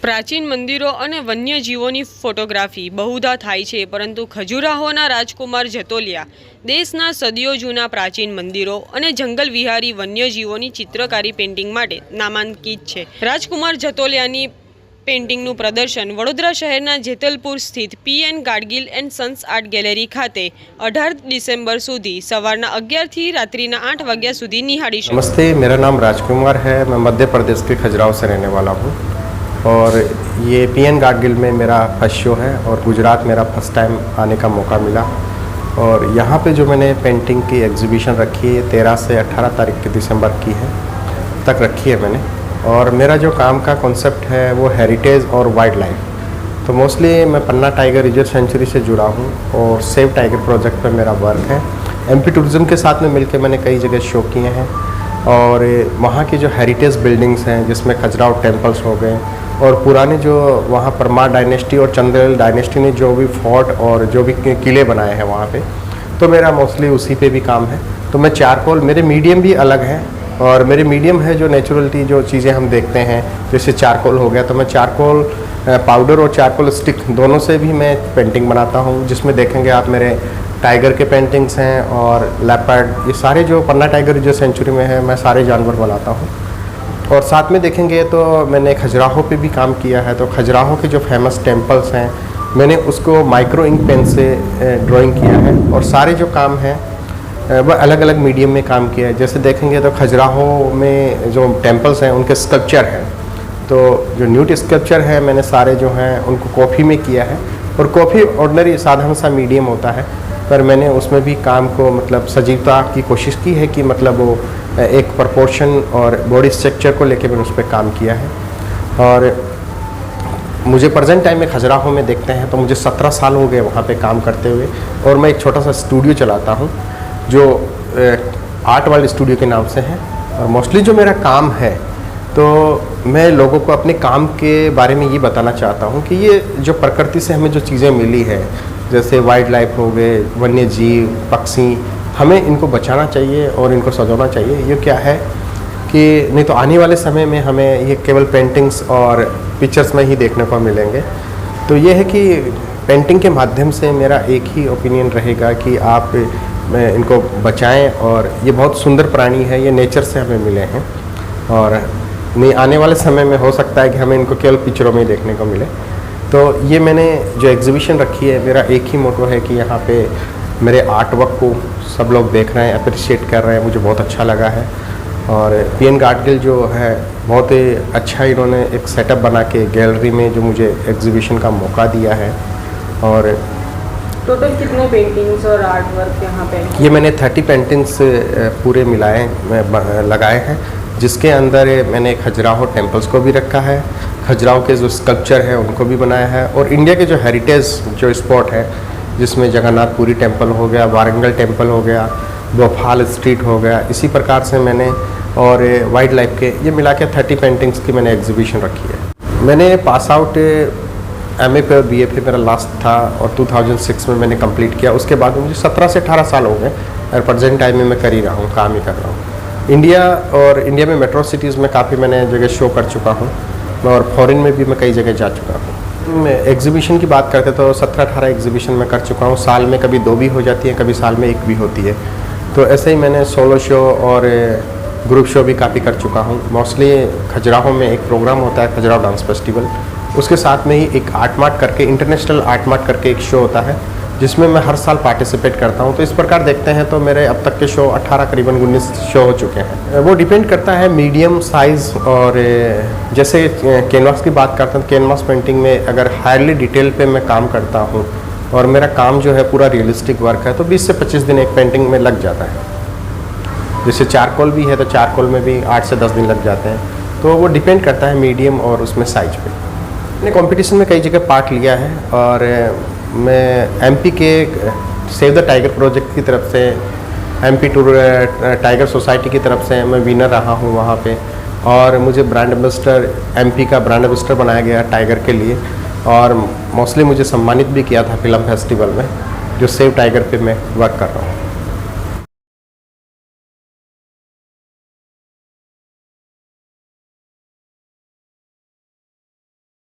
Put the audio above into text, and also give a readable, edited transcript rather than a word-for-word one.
પ્રાચીન મંદિરો અને વન્યજીવોની ફોટોગ્રાફી બહુધા થાય છે, પરંતુ ખજુરાહોના રાજકુમાર જતોલિયા દેશના સદીઓ જૂના પ્રાચીન મંદિરો અને જંગલ વિહારી વન્યજીવોની ચિત્રકારી પેઇન્ટિંગ માટે નામાંકિત છે. રાજકુમાર જતોલિયાની પેઇન્ટિંગનું પ્રદર્શન વડોદરા શહેરના જેતલપુર સ્થિત PN Gadgil and sons art gallery ખાતે 18 ડિસેમ્બર સુધી સવારના 11 થી રાત્રિના 8 વાગ્યા સુધી નિહાળી શકો. नमस्ते, मेरा नाम राजकुमार है. मैं मध्य प्रदेश के खजुराहो से रहने वाला हूँ और ये पीएन गाडगिल में मेरा फर्स्ट शो है और गुजरात मेरा फर्स्ट टाइम आने का मौका मिला. और यहाँ पे जो मैंने पेंटिंग की एग्जीबिशन रखी है 13 से 18 तारीख के दिसंबर की है तक रखी है मैंने. और मेरा जो काम का कॉन्सेप्ट है वो हेरिटेज और वाइल्ड लाइफ. तो मोस्टली मैं पन्ना टाइगर रिजर्व सेंचुरी से जुड़ा हूँ और सेव टाइगर प्रोजेक्ट पे मेरा वर्क है. एमपी टूरिज़्म के साथ में मिलकर मैंने कई जगह शो किए हैं और वहाँ की जो हेरिटेज बिल्डिंग्स हैं जिसमें खजुराहो टेम्पल्स हो गए और पुराने जो वहाँ परमार डायनेस्टी और चंदेल डायनेस्टी ने जो भी फोर्ट और जो भी किले बनाए हैं वहाँ पे, तो मेरा मोस्टली उसी पे भी काम है. तो मैं चारकोल, मेरे मीडियम भी अलग हैं और मेरे मीडियम है जो नेचुरलिटी जो चीज़ें हम देखते हैं, जैसे चारकोल हो गया, तो मैं चारकोल पाउडर और चारकोल स्टिक दोनों से भी मैं पेंटिंग बनाता हूँ. जिसमें देखेंगे आप मेरे टाइगर के पेंटिंग्स हैं और लेपर्ड, ये सारे जो पन्ना टाइगर जो सेंचुरी में है मैं सारे जानवर बनाता हूँ. और साथ में देखेंगे तो मैंने खजुराहो पे भी काम किया है. तो खजुराहो के जो फेमस टेम्पल्स हैं मैंने उसको माइक्रो इंक पेन से ड्राइंग किया है और सारे जो काम हैं वह अलग अलग मीडियम में काम किया है. जैसे देखेंगे तो खजुराहो में जो टेम्पल्स हैं उनके स्कल्पचर हैं, तो जो न्यूट स्कल्पचर है मैंने सारे जो हैं उनको कॉफ़ी में किया है. और कॉफ़ी ऑर्डिनरी साधारण सा मीडियम होता है, पर मैंने उसमें भी काम को मतलब सजीवता की कोशिश की है कि मतलब वो एक प्रपोर्शन और बॉडी स्ट्रक्चर को लेके मैंने उस पर काम किया है. और मुझे प्रेजेंट टाइम में खजुराहो में देखते हैं तो मुझे 17 साल हो गए वहाँ पे काम करते हुए. और मैं एक छोटा सा स्टूडियो चलाता हूँ जो आर्ट वर्ल्ड स्टूडियो के नाम से है. और मोस्टली जो मेरा काम है तो मैं लोगों को अपने काम के बारे में ये बताना चाहता हूँ कि ये जो प्रकृति से हमें जो चीज़ें मिली है, जैसे वाइल्ड लाइफ हो गए, वन्य जीव, पक्षी, हमें इनको बचाना चाहिए और इनको सजाना चाहिए. ये क्या है कि नहीं तो आने वाले समय में हमें ये केवल पेंटिंग्स और पिक्चर्स में ही देखने को मिलेंगे. तो ये है कि पेंटिंग के माध्यम से मेरा एक ही ओपिनियन रहेगा कि आप इनको बचाएं. और ये बहुत सुंदर प्राणी है, ये नेचर से हमें मिले हैं और नहीं आने वाले समय में हो सकता है कि हमें इनको केवल पिक्चरों में ही देखने को मिले. तो ये मैंने जो एग्जीबिशन रखी है, मेरा एक ही मोटो है कि यहाँ पे मेरे आर्ट वर्क को सब लोग देख रहे हैं, अप्रिशिएट कर रहे हैं. मुझे बहुत अच्छा लगा है. और पीएन गाडगिल जो है बहुत ही अच्छा इन्होंने एक सेटअप बना के गैलरी में जो मुझे एग्जीबिशन का मौका दिया है. और टोटल कितने पेंटिंग्स और आर्ट वर्क यहाँ पे? ये मैंने 30 पेंटिंग्स पूरे मिलाए लगाए हैं, जिसके अंदर मैंने खजुराहो टेम्पल्स को भी रखा है, खजुराहो के जो स्कल्पचर है उनको भी बनाया है. और इंडिया के जो हेरिटेज जो स्पॉट है जिसमें जगन्नाथपुरी टेम्पल हो गया, वारंगल टेम्पल हो गया, भोपाल स्ट्रीट हो गया, इसी प्रकार से मैंने और वाइल्ड लाइफ के ये मिला के 30 पेंटिंग्स की मैंने एग्जीबिशन रखी है. मैंने पास आउट एमए पे और बीए पे मेरा लास्ट था और 2006 में मैंने कंप्लीट किया. उसके बाद मुझे 17 से 18 साल हो गए और प्रेजेंट टाइम में मैं कर ही रहा हूँ, काम ही कर रहा हूँ. इंडिया में मेट्रो सिटीज़ में काफ़ी मैंने जगह शो कर चुका हूँ और फॉरेन में भी मैं कई जगह जा चुका हूँ. एग्जीबिशन की बात करते तो 17-18 एग्जीबिशन में कर चुका हूँ. साल में कभी 2 भी हो जाती है, कभी साल में 1 भी होती है. तो ऐसे ही मैंने सोलो शो और ग्रुप शो भी काफ़ी कर चुका हूँ. मोस्टली खजुराहो में एक प्रोग्राम होता है खजुराहो डांस फेस्टिवल, उसके साथ में ही एक आर्ट मार्ट करके, इंटरनेशनल आर्ट मार्ट करके एक शो होता है जिसमें मैं हर साल पार्टिसिपेट करता हूं. तो इस प्रकार देखते हैं तो मेरे अब तक के शो 18 करीबन 19 शो हो चुके हैं. वो डिपेंड करता है मीडियम साइज़. और जैसे कैनवास की बात करते हैं, कैनवास पेंटिंग में अगर हाईली डिटेल पे मैं काम करता हूं और मेरा काम जो है पूरा रियलिस्टिक वर्क है तो 20 से 25 दिन एक पेंटिंग में लग जाता है. जैसे चारकोल भी है तो चारकोल में भी 8 से 10 दिन लग जाते हैं. तो वो डिपेंड करता है मीडियम और उसमें साइज पे. मैंने कंपटीशन में कई जगह पार्ट लिया है और मैं एमपी के सेव द टाइगर प्रोजेक्ट की तरफ से, एमपी टूर टाइगर सोसाइटी की तरफ से मैं विनर रहा हूँ वहाँ पे. और मुझे ब्रांड एम्बेसडर, एमपी का ब्रांड एम्बेसडर बनाया गया टाइगर के लिए. और मोस्टली मुझे सम्मानित भी किया था फिल्म फेस्टिवल में, जो सेव टाइगर पे मैं वर्क कर रहा हूँ.